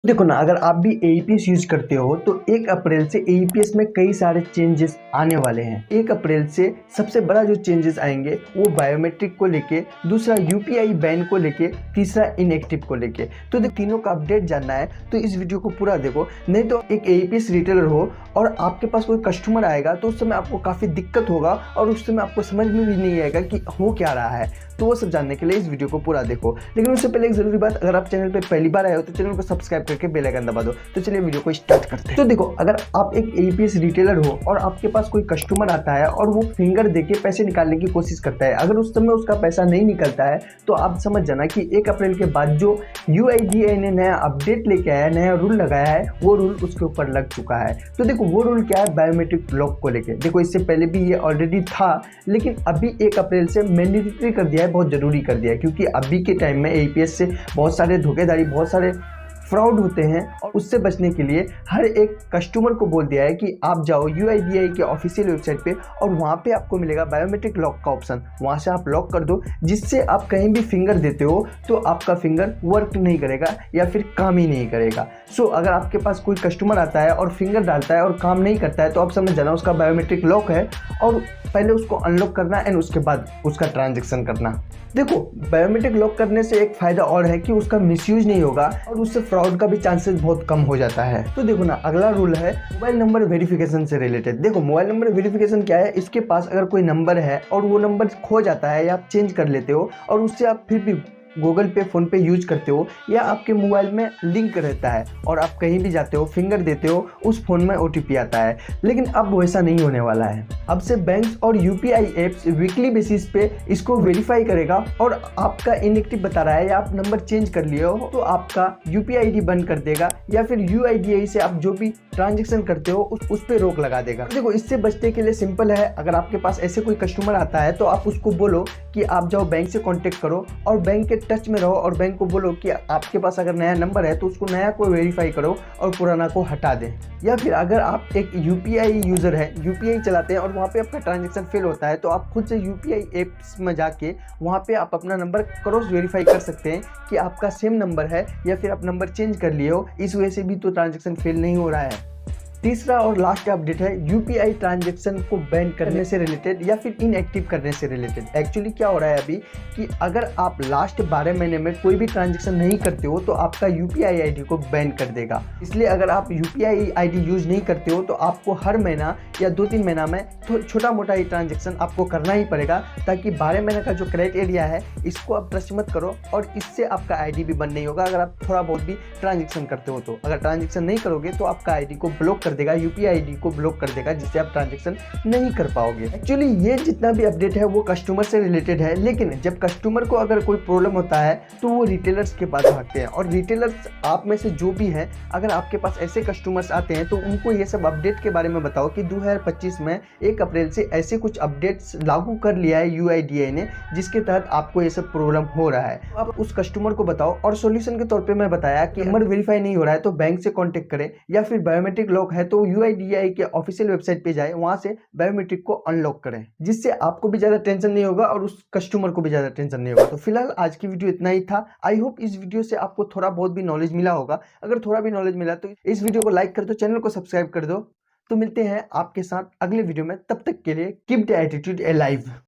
देखो ना, अगर आप भी एईपीएस यूज करते हो तो 1 अप्रैल से एईपीएस में कई सारे चेंजेस आने वाले हैं। 1 अप्रैल से सबसे बड़ा जो चेंजेस आएंगे वो बायोमेट्रिक को लेके, दूसरा यूपीआई बैन को लेके, तीसरा इनएक्टिव को लेके। तो तीनों का अपडेट जानना है तो इस वीडियो को पूरा देखो। नहीं तो एक एईपीएस रिटेलर हो और आपके पास कोई कस्टमर आएगा तो उस समय आपको काफ़ी दिक्कत होगा और उस समय आपको समझ में भी नहीं आएगा कि हो क्या रहा है। तो वो सब जानने के लिए इस वीडियो को पूरा देखो। लेकिन उससे पहले एक जरूरी बात, अगर आप चैनल पे पहली बार आए हो तो चैनल को सब्सक्राइब करके बेल आइकन दबा दो। तो चलिए वीडियो को स्टार्ट करते हैं। तो देखो, अगर आप एक एईपीएस रिटेलर हो और आपके पास कोई कस्टमर आता है और वो फिंगर देके पैसे निकालने की कोशिश करता है, अगर उस समय उसका पैसा नहीं निकलता है तो आप समझ जाना कि 1 अप्रैल के बाद जो यूआईडीएआई ने नया अपडेट लेके आया, नया रूल लगाया है, वो रूल उसके ऊपर लग चुका है। तो देखो वो रूल क्या है, बायोमेट्रिक लॉक को लेके। देखो इससे पहले भी ये ऑलरेडी था, लेकिन अभी 1 अप्रैल से मैंडेटरी कर दिया है, बहुत जरूरी कर दिया है, क्योंकि अभी के टाइम में एईपीएस से बहुत सारे धोखेधारी, बहुत सारे फ्रॉड होते हैं और उससे बचने के लिए हर एक कस्टमर को बोल दिया है कि आप जाओ यूआईडीएआई के ऑफिशियल वेबसाइट पे और वहाँ पे आपको मिलेगा बायोमेट्रिक लॉक का ऑप्शन। वहाँ से आप लॉक कर दो, जिससे आप कहीं भी फिंगर देते हो तो आपका फिंगर वर्क नहीं करेगा या फिर काम ही नहीं करेगा। सो अगर आपके पास कोई कस्टमर आता है और फिंगर डालता है और काम नहीं करता है तो आप समझ जाना उसका बायोमेट्रिक लॉक है, और पहले उसको अनलॉक करना एंड उसके बाद उसका ट्रांजेक्शन करना। देखो, बायोमेट्रिक लॉक करने से एक फ़ायदा और है कि उसका मिसयूज नहीं होगा और उससे फ्रॉड का भी चांसेस बहुत कम हो जाता है। तो देखो ना, अगला रूल है मोबाइल नंबर वेरिफिकेशन से रिलेटेड। देखो मोबाइल नंबर वेरिफिकेशन क्या है, इसके पास अगर कोई नंबर है और वो नंबर खो जाता है या आप चेंज कर लेते हो और उससे आप फिर भी गूगल पे, फ़ोन पे यूज करते हो या आपके मोबाइल में लिंक रहता है और आप कहीं भी जाते हो, फिंगर देते हो, उस फ़ोन में ओटीपी आता है। लेकिन अब वैसा नहीं होने वाला है। अब से बैंक्स और यूपीआई एप्स वीकली बेसिस पे इसको वेरीफाई करेगा और आपका इनएक्टिव बता रहा है या आप नंबर चेंज कर लिए हो तो आपका यूपीआई आईडी बंद कर देगा या फिर यूआईडीआई से आप जो भी ट्रांजेक्शन करते हो उस पर रोक लगा देगा। देखो इससे बचने के लिए सिंपल है, अगर आपके पास ऐसे कोई कस्टमर आता है तो आप उसको बोलो कि आप जाओ बैंक से कॉन्टेक्ट करो और बैंक के टच में रहो और बैंक को बोलो कि आपके पास अगर नया नंबर है तो उसको नया को वेरीफाई करो और पुराना को हटा दें। या फिर अगर आप एक यूपीआई यूज़र है, यूपीआई चलाते हैं और वहाँ पे आपका ट्रांजैक्शन फेल होता है तो आप खुद से यूपीआई एप्स में जाके वहाँ पे आप अपना नंबर क्रॉस वेरीफाई कर सकते हैं कि आपका सेम नंबर है या फिर आप नंबर चेंज कर लिए हो, इस वजह से भी तो ट्रांजैक्शन फेल नहीं हो रहा है। तीसरा और लास्ट अपडेट है यूपीआई ट्रांजैक्शन को बैन करने से रिलेटेड या फिर इनएक्टिव करने से रिलेटेड। एक्चुअली क्या हो रहा है अभी कि अगर आप लास्ट 12 महीने में कोई भी ट्रांजैक्शन नहीं करते हो तो आपका यूपीआई आईडी को बैन कर देगा। इसलिए अगर आप यूपीआई आईडी यूज नहीं करते हो तो आपको हर महीना या 2-3 महीना में छोटा मोटा ही ट्रांजैक्शन आपको करना ही पड़ेगा, ताकि 12 महीने का जो क्राइटेरिया है इसको आप ट्रस्ट मत करो और इससे आपका आईडी भी बंद नहीं होगा अगर आप थोड़ा बहुत भी ट्रांजैक्शन करते हो तो। अगर ट्रांजैक्शन नहीं करोगे तो आपका आईडी को ब्लॉक कर देगा, यूपीआई आईडी को ब्लॉक कर देगा, जिससे आप ट्रांजैक्शन नहीं कर पाओगे। एक्चुअली ये जितना भी अपडेट है वो कस्टमर से रिलेटेड है, लेकिन जब कस्टमर को अगर कोई प्रॉब्लम होता है तो वो रिटेलर्स के पास भागते हैं। और रिटेलर्स आप में से जो भी हैं, अगर आपके पास ऐसे कस्टमर्स आते हैं तो उनको ये सब अपडेट के बारे में बताओ कि 2025 में 1 अप्रैल से ऐसे कुछ अपडेट्स लागू कर लिया है यूआईडीएआई ने, जिसके तहत आपको ये सब प्रॉब्लम हो रहा है। आप उस कस्टमर को बताओ। और सॉल्यूशन के तौर पे मैं बताया कि नंबर वेरीफाई नहीं हो रहा है तो बैंक से कांटेक्ट करें, या फिर बायोमेट्रिक लॉक है तो यूआईडीएआई के ऑफिशियल वेबसाइट पे जाए, वहां से बायोमेट्रिक को अनलॉक करें, जिससे आपको भी ज्यादा टेंशन नहीं होगा और उस कस्टमर को भी ज्यादा टेंशन नहीं होगा। तो फिलहाल आज की वीडियो इतना ही था। आई होप इस वीडियो से आपको थोड़ा बहुत भी नॉलेज मिला होगा। अगर थोड़ा भी नॉलेज मिला तो इस वीडियो को लाइक कर दो, चैनल को सब्सक्राइब कर दो। तो मिलते हैं आपके साथ अगले वीडियो में, तब तक के लिए कीप द एटीट्यूड अलाइव।